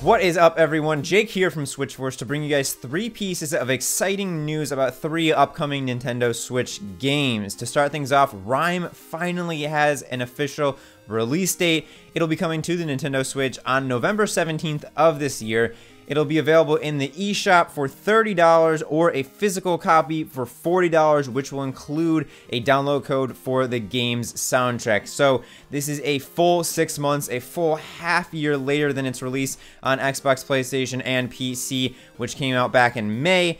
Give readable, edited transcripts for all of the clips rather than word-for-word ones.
What is up, everyone? Jake here from Switchforce to bring you guys 3 pieces of exciting news about 3 upcoming Nintendo Switch games. To start things off, Rime finally has an official release date. It'll be coming to the Nintendo Switch on November 17th of this year. It'll be available in the eShop for $30 or a physical copy for $40, which will include a download code for the game's soundtrack. So this is a full 6 months, a full half year later than its release on Xbox, PlayStation, and PC, which came out back in May.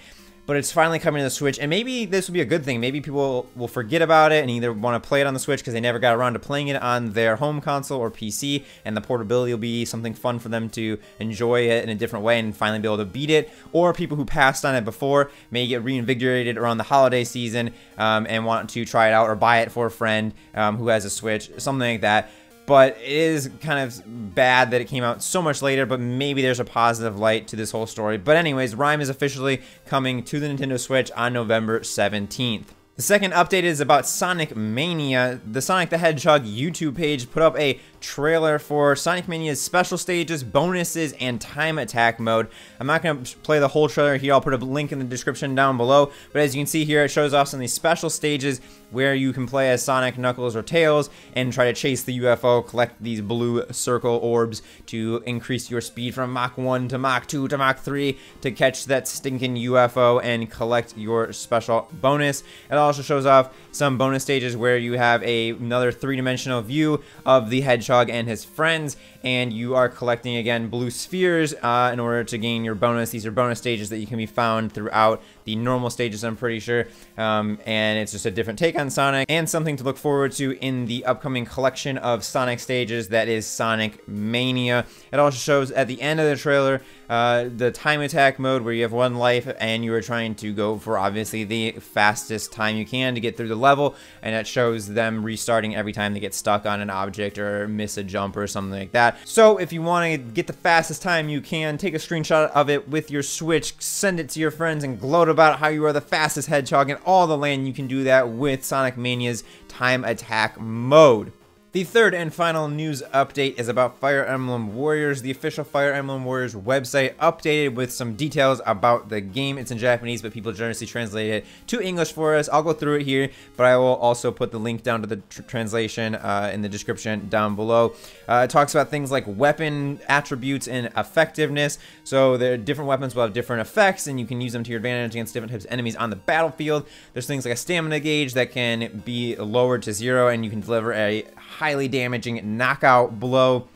But it's finally coming to the Switch, and maybe this will be a good thing. Maybe people will forget about it and either want to play it on the Switch because they never got around to playing it on their home console or PC, and the portability will be something fun for them to enjoy it in a different way and finally be able to beat it. Or people who passed on it before may get reinvigorated around the holiday season and want to try it out or buy it for a friend who has a Switch, something like that. But it is kind of bad that it came out so much later, but maybe there's a positive light to this whole story. But anyways, Rime is officially coming to the Nintendo Switch on November 17th. The second update is about Sonic Mania. The Sonic the Hedgehog YouTube page put up a trailer for Sonic Mania's special stages, bonuses, and time attack mode. I'm not going to play the whole trailer here. I'll put a link in the description down below. But as you can see here, it shows off some of these special stages where you can play as Sonic, Knuckles, or Tails and try to chase the UFO, collect these blue circle orbs to increase your speed from Mach 1 to Mach 2 to Mach 3 to catch that stinking UFO and collect your special bonus. It also shows off some bonus stages where you have another 3-dimensional view of the Hedgehog and his friends, and you are collecting again blue spheres in order to gain your bonus. These are bonus stages that you can be found throughout the normal stages, I'm pretty sure, and it's just a different take on Sonic and something to look forward to in the upcoming collection of Sonic stages that is Sonic Mania. It also shows at the end of the trailer the time attack mode where you have 1 life and you are trying to go for obviously the fastest time you can to get through the level, and it shows them restarting every time they get stuck on an object or miss a jump or something like that. So if you want to get the fastest time you can, take a screenshot of it with your Switch, send it to your friends, and gloat about how you are the fastest hedgehog in all the land. You can do that with Sonic Mania's time attack mode. The third and final news update is about Fire Emblem Warriors. The official Fire Emblem Warriors website updated with some details about the game. It's in Japanese, but people generously translate it to English for us. I'll go through it here, but I will also put the link down to the translation in the description down below. It talks about things like weapon attributes and effectiveness. So the different weapons will have different effects, and you can use them to your advantage against different types of enemies on the battlefield. There's things like a stamina gauge that can be lowered to 0, and you can deliver a highly damaging knockout blow.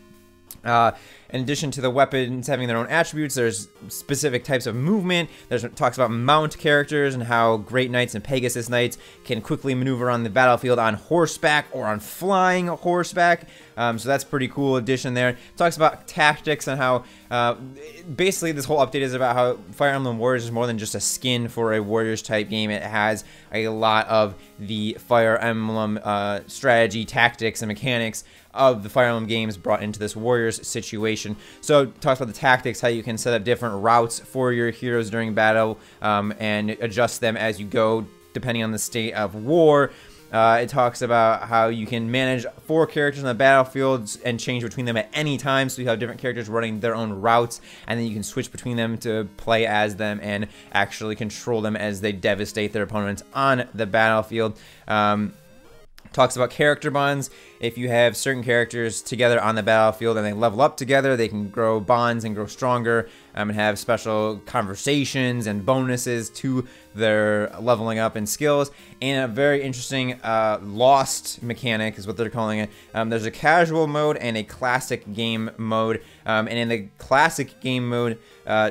In addition to the weapons having their own attributes, there's specific types of movement. It talks about mount characters and how Great Knights and Pegasus Knights can quickly maneuver on the battlefield on horseback or on flying horseback. So that's a pretty cool addition there. It talks about tactics and how basically this whole update is about how Fire Emblem Warriors is more than just a skin for a Warriors type game. It has a lot of the Fire Emblem strategy, tactics, and mechanics of the Fire Emblem games brought into this Warriors situation. So it talks about the tactics, how you can set up different routes for your heroes during battle and adjust them as you go depending on the state of war. It talks about how you can manage 4 characters on the battlefield and change between them at any time, so you have different characters running their own routes, and then you can switch between them to play as them and actually control them as they devastate their opponents on the battlefield. Talks about character bonds. If you have certain characters together on the battlefield and they level up together, they can grow bonds and grow stronger and have special conversations and bonuses to their leveling up and skills. And a very interesting lost mechanic is what they're calling it. There's a casual mode and a classic game mode. And in the classic game mode,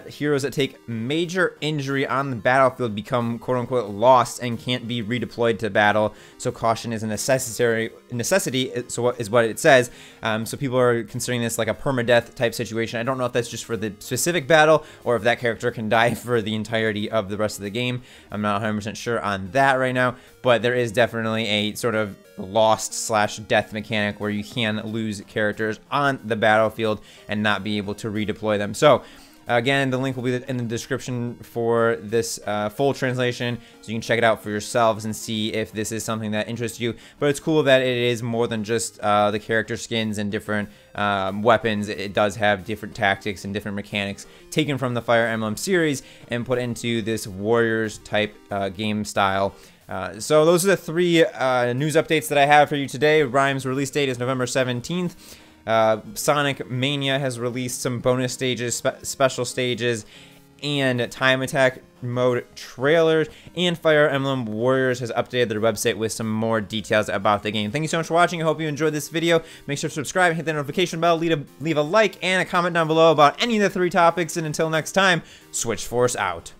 heroes that take major injury on the battlefield become quote-unquote lost and can't be redeployed to battle. So caution is a necessity, so is what it says. So people are considering this like a permadeath type situation. I don't know if that's just for the specific battle or if that character can die for the entirety of the rest of the game. I'm not 100% sure on that right now, but there is definitely a sort of lost/death mechanic where you can lose characters on the battlefield and not be able to redeploy them. So Again, the link will be in the description for this full translation, so you can check it out for yourselves and see if this is something that interests you. But it's cool that it is more than just the character skins and different weapons. It does have different tactics and different mechanics taken from the Fire Emblem series and put into this Warriors type game style. So those are the 3 news updates that I have for you today. Rime's release date is November 17th. Sonic Mania has released some bonus stages, special stages, and time attack mode trailers, and Fire Emblem Warriors has updated their website with some more details about the game. Thank you so much for watching. I hope you enjoyed this video. Make sure to subscribe, hit the notification bell, leave a like, and a comment down below about any of the 3 topics, and until next time, Switch Force out.